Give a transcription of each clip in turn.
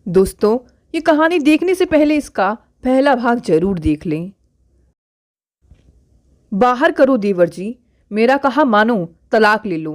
दोस्तों, ये कहानी देखने से पहले इसका पहला भाग जरूर देख लें। बाहर करो देवर जी, मेरा कहा मानो, तलाक ले लो।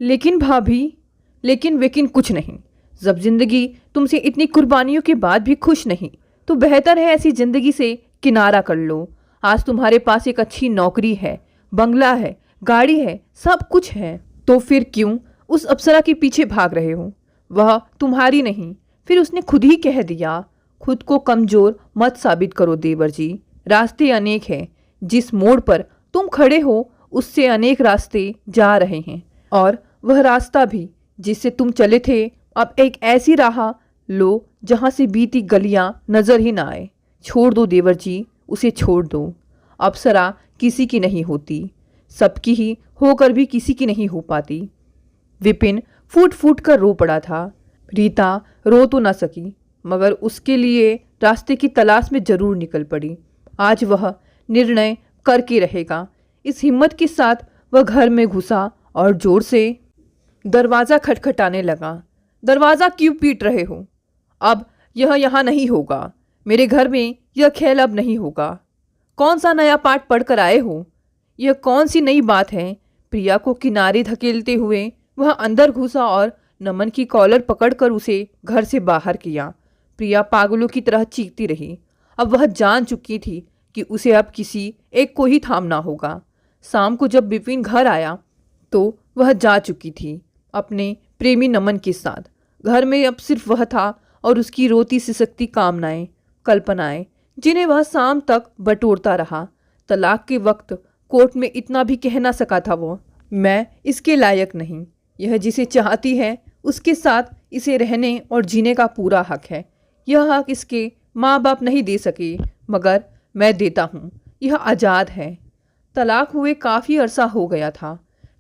लेकिन भाभी, लेकिन कुछ नहीं। जब जिंदगी तुमसे इतनी कुर्बानियों के बाद भी खुश नहीं, तो बेहतर है ऐसी जिंदगी से किनारा कर लो। आज तुम्हारे पास एक अच्छी नौकरी है, बंगला है, गाड़ी है, सब कुछ है, तो फिर क्यों उस अप्सरा के पीछे भाग रहे हो? वह तुम्हारी नहीं। फिर उसने खुद ही कह दिया। खुद को कमज़ोर मत साबित करो देवर जी, रास्ते अनेक हैं। जिस मोड़ पर तुम खड़े हो उससे अनेक रास्ते जा रहे हैं, और वह रास्ता भी जिससे तुम चले थे, अब एक ऐसी राह लो जहाँ से बीती गलियाँ नज़र ही ना आए। छोड़ दो देवर जी, उसे छोड़ दो। अप्सरा किसी की नहीं होती, सबकी ही होकर भी किसी की नहीं हो पाती। विपिन फूट फूट कर रो पड़ा था। रीता रो तो न सकी, मगर उसके लिए रास्ते की तलाश में जरूर निकल पड़ी। आज वह निर्णय करके रहेगा। इस हिम्मत के साथ वह घर में घुसा और जोर से दरवाज़ा खटखटाने लगा। दरवाज़ा क्यों पीट रहे हो? अब यह यहाँ नहीं होगा। मेरे घर में यह खेल अब नहीं होगा। कौन सा नया पाठ पढ़कर आए हो? यह कौन सी नई बात है? प्रिया को किनारे धकेलते हुए वह अंदर घुसा और नमन की कॉलर पकड़कर उसे घर से बाहर किया। प्रिया पागलों की तरह चीखती रही। अब वह जान चुकी थी कि उसे अब किसी एक को ही थामना होगा। शाम को जब विपिन घर आया तो वह जा चुकी थी अपने प्रेमी नमन के साथ। घर में अब सिर्फ वह था और उसकी रोती सिसकती कामनाएं, कल्पनाएं, जिन्हें वह शाम तक बटोरता रहा। तलाक के वक्त कोर्ट में इतना भी कह ना सका था वो, मैं इसके लायक नहीं। यह जिसे चाहती है उसके साथ इसे रहने और जीने का पूरा हक है। यह हक इसके माँ बाप नहीं दे सके, मगर मैं देता हूँ। यह आज़ाद है। तलाक हुए काफ़ी अरसा हो गया था।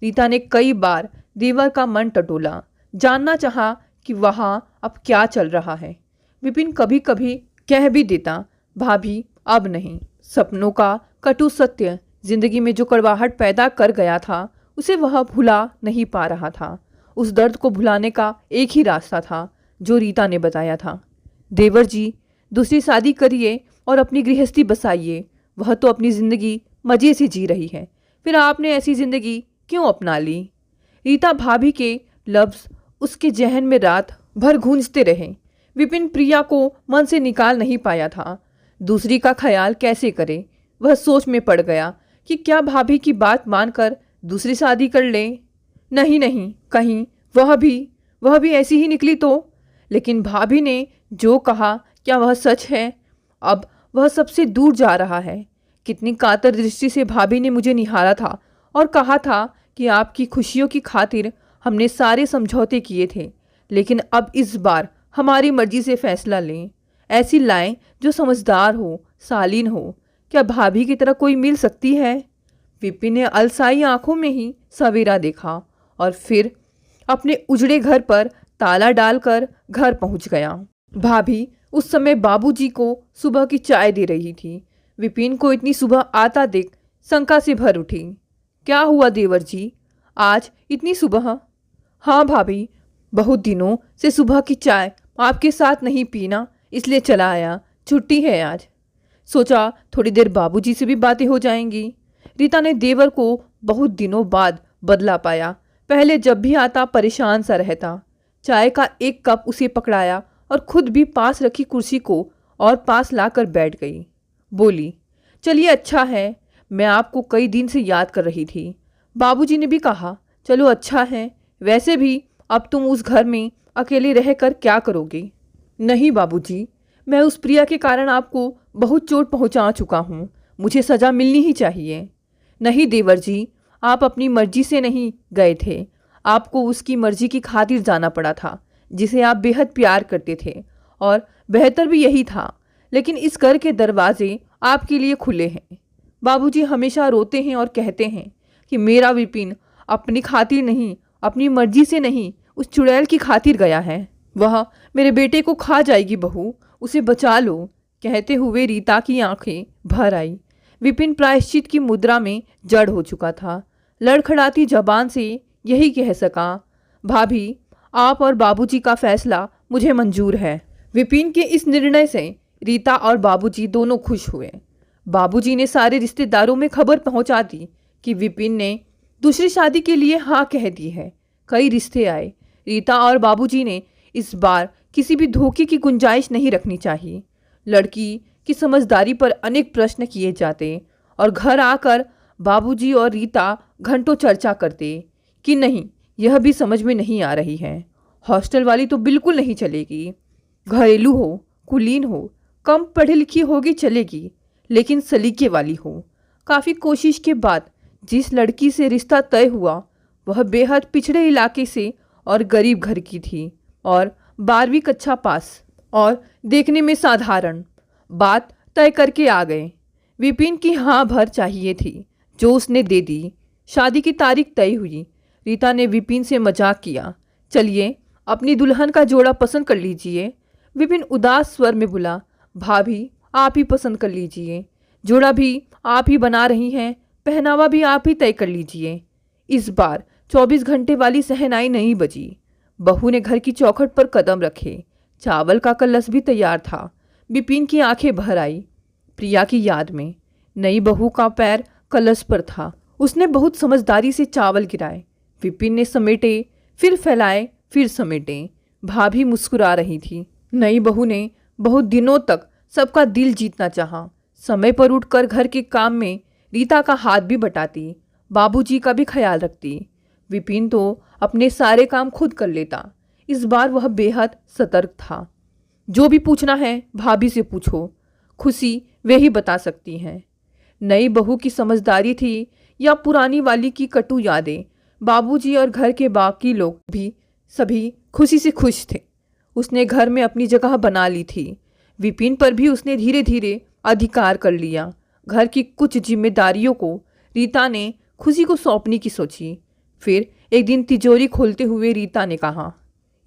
रीता ने कई बार देवर का मन टटोला, जानना चाहा कि वहाँ अब क्या चल रहा है। विपिन कभी कभी कह भी देता, भाभी अब नहीं। सपनों का कटु सत्य जिंदगी में जो कड़वाहट पैदा कर गया था, उसे वह भुला नहीं पा रहा था। उस दर्द को भुलाने का एक ही रास्ता था जो रीता ने बताया था। देवर जी, दूसरी शादी करिए और अपनी गृहस्थी बसाइए। वह तो अपनी ज़िंदगी मज़े से जी रही है, फिर आपने ऐसी ज़िंदगी क्यों अपना ली? रीता भाभी के लफ्ज़ उसके जहन में रात भर गूंजते रहे। विपिन प्रिया को मन से निकाल नहीं पाया था। दूसरी का ख्याल कैसे करे? वह सोच में पड़ गया कि क्या भाभी की बात मानकर दूसरी शादी कर ले? नहीं, कहीं वह भी ऐसी ही निकली तो? लेकिन भाभी ने जो कहा, क्या वह सच है? अब वह सबसे दूर जा रहा है। कितनी कातर दृष्टि से भाभी ने मुझे निहारा था और कहा था कि आपकी खुशियों की खातिर हमने सारे समझौते किए थे, लेकिन अब इस बार हमारी मर्जी से फैसला लें। ऐसी लाएं जो समझदार हो, सालीन हो। क्या भाभी की तरह कोई मिल सकती है? विपिन ने अलसाई आंखों में ही सवेरा देखा और फिर अपने उजड़े घर पर ताला डालकर घर पहुंच गया। भाभी उस समय बाबूजी को सुबह की चाय दे रही थी। विपिन को इतनी सुबह आता देख शंका से भर उठी। क्या हुआ देवर जी, आज इतनी सुबह? हाँ भाभी, बहुत दिनों से सुबह की चाय आपके साथ नहीं पीना, इसलिए चला आया। छुट्टी है आज, सोचा थोड़ी देर बाबूजी से भी बातें हो जाएंगी। रीता ने देवर को बहुत दिनों बाद बदला पाया। पहले जब भी आता परेशान सा रहता। चाय का एक कप उसे पकड़ाया और खुद भी पास रखी कुर्सी को और पास लाकर बैठ गई। बोली, चलिए अच्छा है, मैं आपको कई दिन से याद कर रही थी। बाबूजी ने भी कहा, चलो अच्छा है। वैसे भी अब तुम उस घर में अकेले रहकर क्या करोगे? नहीं बाबूजी, मैं उस प्रिया के कारण आपको बहुत चोट पहुंचा चुका हूँ। मुझे सज़ा मिलनी ही चाहिए। नहीं देवर जी, आप अपनी मर्जी से नहीं गए थे। आपको उसकी मर्जी की खातिर जाना पड़ा था, जिसे आप बेहद प्यार करते थे, और बेहतर भी यही था। लेकिन इस घर के दरवाजे आपके लिए खुले हैं। बाबूजी हमेशा रोते हैं और कहते हैं कि मेरा विपिन अपनी खातिर नहीं, अपनी मर्जी से नहीं, उस चुड़ैल की खातिर गया है। वह मेरे बेटे को खा जाएगी बहू, उसे बचा लो। कहते हुए रीता की आंखें भर आई। विपिन प्रायश्चित की मुद्रा में जड़ हो चुका था। लड़खड़ाती जबान से यही कह सका, भाभी आप और बाबूजी का फैसला मुझे मंजूर है। विपिन के इस निर्णय से रीता और बाबूजी दोनों खुश हुए। बाबूजी ने सारे रिश्तेदारों में खबर पहुंचा दी कि विपिन ने दूसरी शादी के लिए हाँ कह दी है। कई रिश्ते आए। रीता और बाबूजी ने इस बार किसी भी धोखे की गुंजाइश नहीं रखनी चाहिए। लड़की की समझदारी पर अनेक प्रश्न किए जाते और घर आकर बाबूजी और रीता घंटों चर्चा करते कि नहीं, यह भी समझ में नहीं आ रही है। हॉस्टल वाली तो बिल्कुल नहीं चलेगी। घरेलू हो, कुलीन हो, कम पढ़ी लिखी होगी चलेगी, लेकिन सलीके वाली हो। काफ़ी कोशिश के बाद जिस लड़की से रिश्ता तय हुआ वह बेहद पिछड़े इलाके से और गरीब घर की थी और 12वीं कक्षा पास और देखने में साधारण। बात तय करके आ गए। विपिन की हाँ भर चाहिए थी, जो उसने दे दी। शादी की तारीख तय हुई। रीता ने विपिन से मजाक किया, चलिए अपनी दुल्हन का जोड़ा पसंद कर लीजिए। विपिन उदास स्वर में बोला, भाभी आप ही पसंद कर लीजिए। जोड़ा भी आप ही बना रही हैं, पहनावा भी आप ही तय कर लीजिए। इस बार 24 घंटे वाली सहनाई नहीं बजी। बहू ने घर की चौखट पर कदम रखे। चावल का कलश भी तैयार था। विपिन की आंखें भर आई। प्रिया की याद में नई बहू का पैर कलश पर था। उसने बहुत समझदारी से चावल गिराए। विपिन ने समेटे, फिर फैलाए, फिर समेटे। भाभी मुस्कुरा रही थी। नई बहू ने बहुत दिनों तक सबका दिल जीतना चाहा। समय पर उठकर घर के काम में रीता का हाथ भी बटाती, बाबूजी का भी ख्याल रखती। विपिन तो अपने सारे काम खुद कर लेता। इस बार वह बेहद सतर्क था। जो भी पूछना है भाभी से पूछो, खुशी वे ही बता सकती हैं। नई बहू की समझदारी थी या पुरानी वाली की कटु यादें, बाबूजी और घर के बाकी लोग भी सभी खुशी से खुश थे। उसने घर में अपनी जगह बना ली थी। विपिन पर भी उसने धीरे धीरे अधिकार कर लिया। घर की कुछ जिम्मेदारियों को रीता ने खुशी को सौंपने की सोची। फिर एक दिन तिजोरी खोलते हुए रीता ने कहा,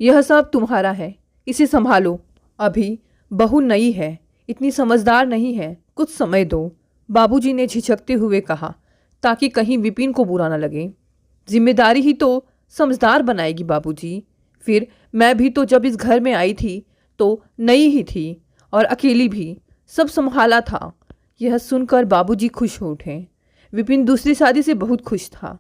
यह सब तुम्हारा है, इसे संभालो। अभी बहू नई है, इतनी समझदार नहीं है, कुछ समय दो। बाबूजी ने झिझकते हुए कहा, ताकि कहीं विपिन को बुरा न लगे। जिम्मेदारी ही तो समझदार बनाएगी बाबूजी। फिर मैं भी तो जब इस घर में आई थी तो नई ही थी और अकेली भी, सब संभाला था। यह सुनकर बाबूजी खुश हो उठे। विपिन दूसरी शादी से बहुत खुश था।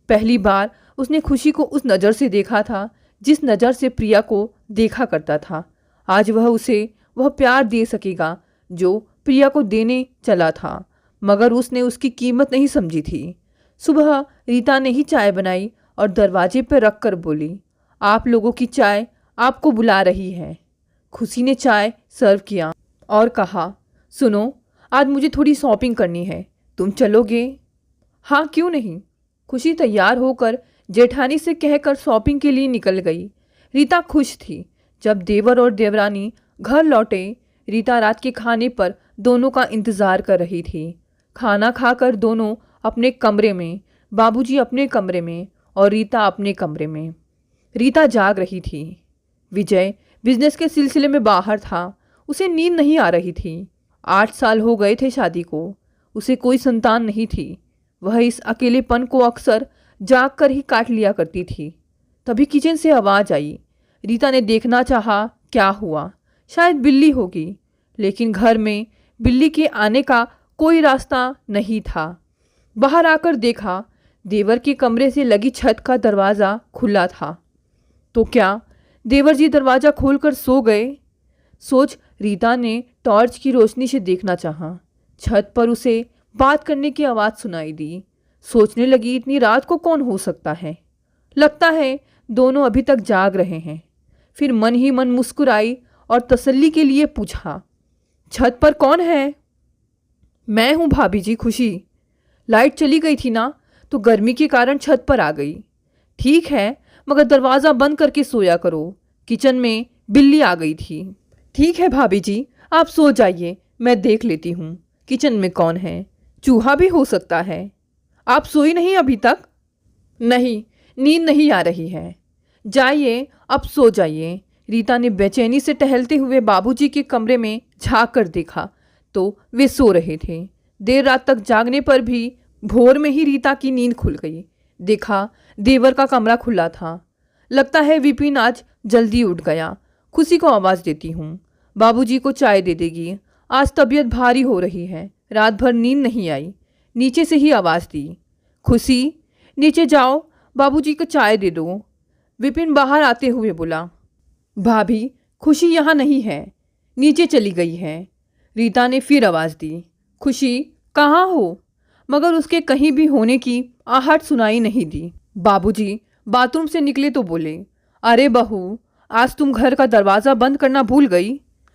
पहली बार उसने खुशी को उस नज़र से देखा था जिस नज़र से प्रिया को देखा करता था। आज वह प्यार दे सकेगा जो प्रिया को देने चला था, मगर उसने उसकी कीमत नहीं समझी थी। सुबह रीता ने ही चाय बनाई और दरवाजे पर रख कर बोली, आप लोगों की चाय आपको बुला रही है। खुशी ने चाय सर्व किया और कहा, सुनो, आज मुझे थोड़ी शॉपिंग करनी है, तुम चलोगे? हाँ क्यों नहीं। खुशी तैयार होकर जेठानी से कहकर शॉपिंग के लिए निकल गई। रीता खुश थी। जब देवर और देवरानी घर लौटे, रीता रात के खाने पर दोनों का इंतज़ार कर रही थी। खाना खाकर दोनों अपने कमरे में, बाबूजी अपने कमरे में और रीता अपने कमरे में। रीता जाग रही थी। विजय बिजनेस के सिलसिले में बाहर था। उसे नींद नहीं आ रही थी। 8 साल हो गए थे शादी को। उसे कोई संतान नहीं थी। वह इस अकेलेपन को अक्सर जाग कर ही काट लिया करती थी। तभी किचन से आवाज़ आई। रीता ने देखना चाहा, क्या हुआ? शायद बिल्ली होगी, लेकिन घर में बिल्ली के आने का कोई रास्ता नहीं था। बाहर आकर देखा, देवर के कमरे से लगी छत का दरवाज़ा खुला था। तो क्या देवर जी दरवाज़ा खोलकर सो गए? सोच रीता ने टॉर्च की रोशनी से देखना चाहा। छत पर उसे बात करने की आवाज़ सुनाई दी। सोचने लगी, इतनी रात को कौन हो सकता है? लगता है दोनों अभी तक जाग रहे हैं। फिर मन ही मन मुस्कुराई और तसल्ली के लिए पूछा, छत पर कौन है? मैं हूँ भाभी जी, खुशी। लाइट चली गई थी ना, तो गर्मी के कारण छत पर आ गई। ठीक है, मगर दरवाज़ा बंद करके सोया करो। किचन में बिल्ली आ गई थी। ठीक है भाभी जी, आप सो जाइए, मैं देख लेती हूँ किचन में कौन है। चूहा भी हो सकता है। आप सोई नहीं अभी तक? नहीं, नींद नहीं आ रही है। जाइए, अब सो जाइए। रीता ने बेचैनी से टहलते हुए बाबूजी के कमरे में झांक कर देखा तो वे सो रहे थे। देर रात तक जागने पर भी भोर में ही रीता की नींद खुल गई। देखा, देवर का कमरा खुला था। लगता है विपिन आज जल्दी उठ गया। खुशी को आवाज़ देती हूँ। बाबूजी को चाय दे देगी, आज तबीयत भारी हो रही है, रात भर नींद नहीं आई। नीचे से ही आवाज़ दी, खुशी नीचे जाओ, बाबूजी को चाय दे दो। विपिन बाहर आते हुए बोला, भाभी खुशी यहाँ नहीं है, नीचे चली गई है। रीता ने फिर आवाज़ दी, खुशी कहाँ हो? मगर उसके कहीं भी होने की आहट सुनाई नहीं दी। बाबूजी बाथरूम से निकले तो बोले, अरे बहू, आज तुम घर का दरवाज़ा बंद करना भूल गई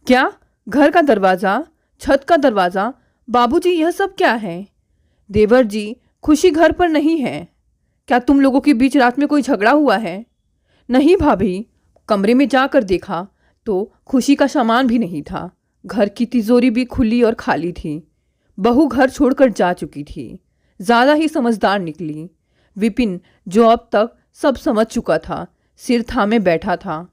क्या? घर का दरवाज़ा, छत का दरवाज़ा? बाबूजी यह सब क्या है? देवर जी, खुशी घर पर नहीं है। क्या तुम लोगों के बीच रात में कोई झगड़ा हुआ है? नहीं भाभी, कमरे में जाकर देखा तो खुशी का सामान भी नहीं था। घर की तिजोरी भी खुली और खाली थी। बहू घर छोड़कर जा चुकी थी। ज़्यादा ही समझदार निकली। विपिन, जो अब तक सब समझ चुका था, सिर थामे बैठा था।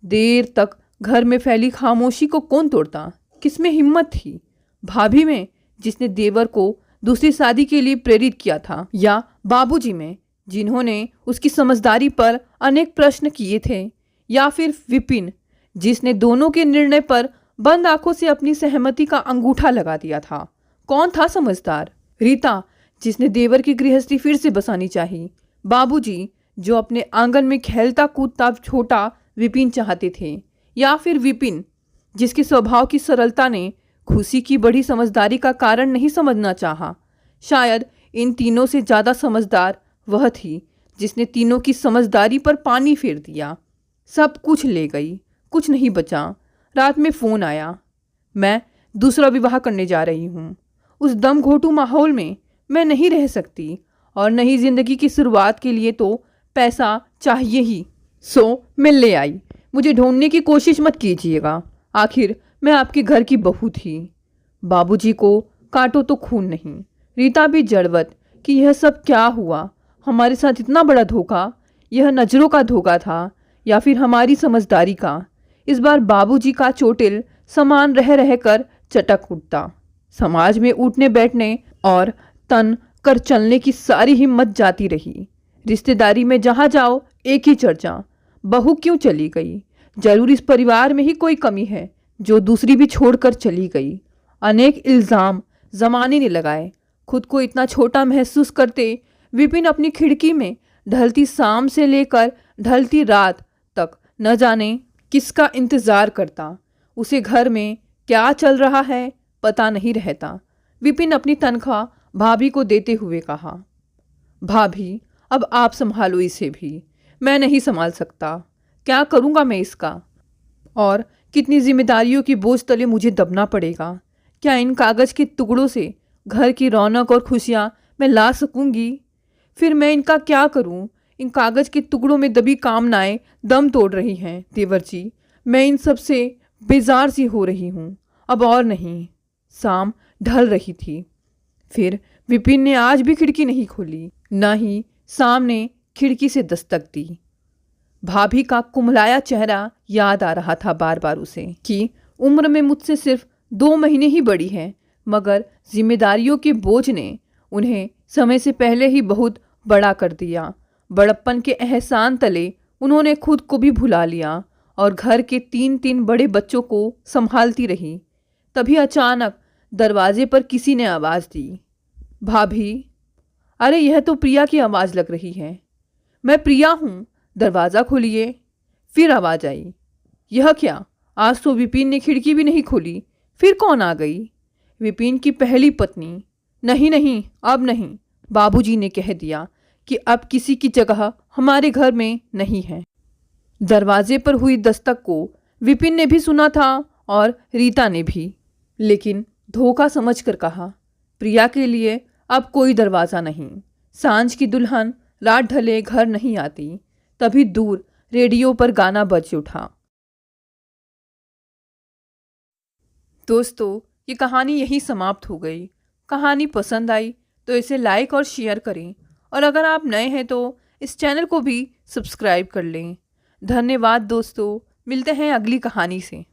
देर तक घर में फैली खामोशी को कौन तोड़ता? किसमें हिम्मत थी? भाभी में, जिसने देवर को दूसरी शादी के लिए प्रेरित किया था, या बाबूजी में, जिन्होंने उसकी समझदारी पर अनेक प्रश्न किए थे, या फिर विपिन, जिसने दोनों के निर्णय पर बंद आंखों से अपनी सहमति का अंगूठा लगा दिया था? कौन था समझदार? रीता, जिसने देवर की गृहस्थी फिर से बसानी चाहिए। बाबूजी, जो अपने आंगन में खेलता कूदता छोटा विपिन चाहते थे, या फिर विपिन, जिसके स्वभाव की सरलता ने खुशी की बड़ी समझदारी का कारण नहीं समझना चाहा। शायद इन तीनों से ज़्यादा समझदार वह थी जिसने तीनों की समझदारी पर पानी फेर दिया। सब कुछ ले गई, कुछ नहीं बचा। रात में फ़ोन आया, मैं दूसरा विवाह करने जा रही हूँ। उस दम घोटू माहौल में मैं नहीं रह सकती, और नई जिंदगी की शुरुआत के लिए तो पैसा चाहिए ही। सो मैं ले आई। मुझे ढूंढने की कोशिश मत कीजिएगा, आखिर मैं आपके घर की बहू थी। बाबूजी को काटो तो खून नहीं। रीता भी जड़वत कि यह सब क्या हुआ, हमारे साथ इतना बड़ा धोखा। यह नज़रों का धोखा था या फिर हमारी समझदारी का? इस बार बाबूजी का चोटिल समान रह रह कर चटक उठता। समाज में उठने बैठने और तन कर चलने की सारी हिम्मत जाती रही। रिश्तेदारी में जहाँ जाओ एक ही चर्चा, बहू क्यों चली गई? जरूर इस परिवार में ही कोई कमी है जो दूसरी भी छोड़कर चली गई। अनेक इल्ज़ाम जमाने ने लगाए। खुद को इतना छोटा महसूस करते विपिन अपनी खिड़की में ढलती शाम से लेकर ढलती रात तक न जाने किसका इंतज़ार करता। उसे घर में क्या चल रहा है पता नहीं रहता। विपिन अपनी तनख्वाह भाभी को देते हुए कहा, भाभी अब आप संभालो इसे भी, मैं नहीं संभाल सकता। क्या करूँगा मैं इसका? और कितनी जिम्मेदारियों की बोझ तले मुझे दबना पड़ेगा। क्या इन कागज़ के टुकड़ों से घर की रौनक और खुशियाँ मैं ला सकूँगी? फिर मैं इनका क्या करूँ? इन कागज़ के टुकड़ों में दबी कामनाएं दम तोड़ रही हैं। देवर जी, मैं इन सब से बेजार सी हो रही हूँ, अब और नहीं। शाम ढल रही थी। फिर विपिन ने आज भी खिड़की नहीं खोली, न ही सामने खिड़की से दस्तक दी। भाभी का कुम्हलाया चेहरा याद आ रहा था बार बार उसे कि उम्र में मुझसे सिर्फ 2 महीने ही बड़ी है, मगर जिम्मेदारियों के बोझ ने उन्हें समय से पहले ही बहुत बड़ा कर दिया। बड़प्पन के एहसान तले उन्होंने खुद को भी भुला लिया और घर के 3 बड़े बच्चों को संभालती रही। तभी अचानक दरवाजे पर किसी ने आवाज़ दी, भाभी। अरे यह तो प्रिया की आवाज़ लग रही है। मैं प्रिया हूँ, दरवाज़ा खोलिए। फिर आवाज़ आई, यह क्या? आज तो विपिन ने खिड़की भी नहीं खोली। फिर कौन आ गई? विपिन की पहली पत्नी। नहीं नहीं, अब नहीं। बाबूजी ने कह दिया कि अब किसी की जगह हमारे घर में नहीं है। दरवाजे पर हुई दस्तक को विपिन ने भी सुना था और रीता ने भी, लेकिन धोखा समझकर कहा, प्रिया के लिए अब कोई दरवाज़ा नहीं। सांझ की दुल्हन रात ढले घर नहीं आती। तभी दूर रेडियो पर गाना बज उठा। दोस्तों, ये कहानी यहीं समाप्त हो गई। कहानी पसंद आई तो इसे लाइक और शेयर करें, और अगर आप नए हैं तो इस चैनल को भी सब्सक्राइब कर लें। धन्यवाद दोस्तों, मिलते हैं अगली कहानी से।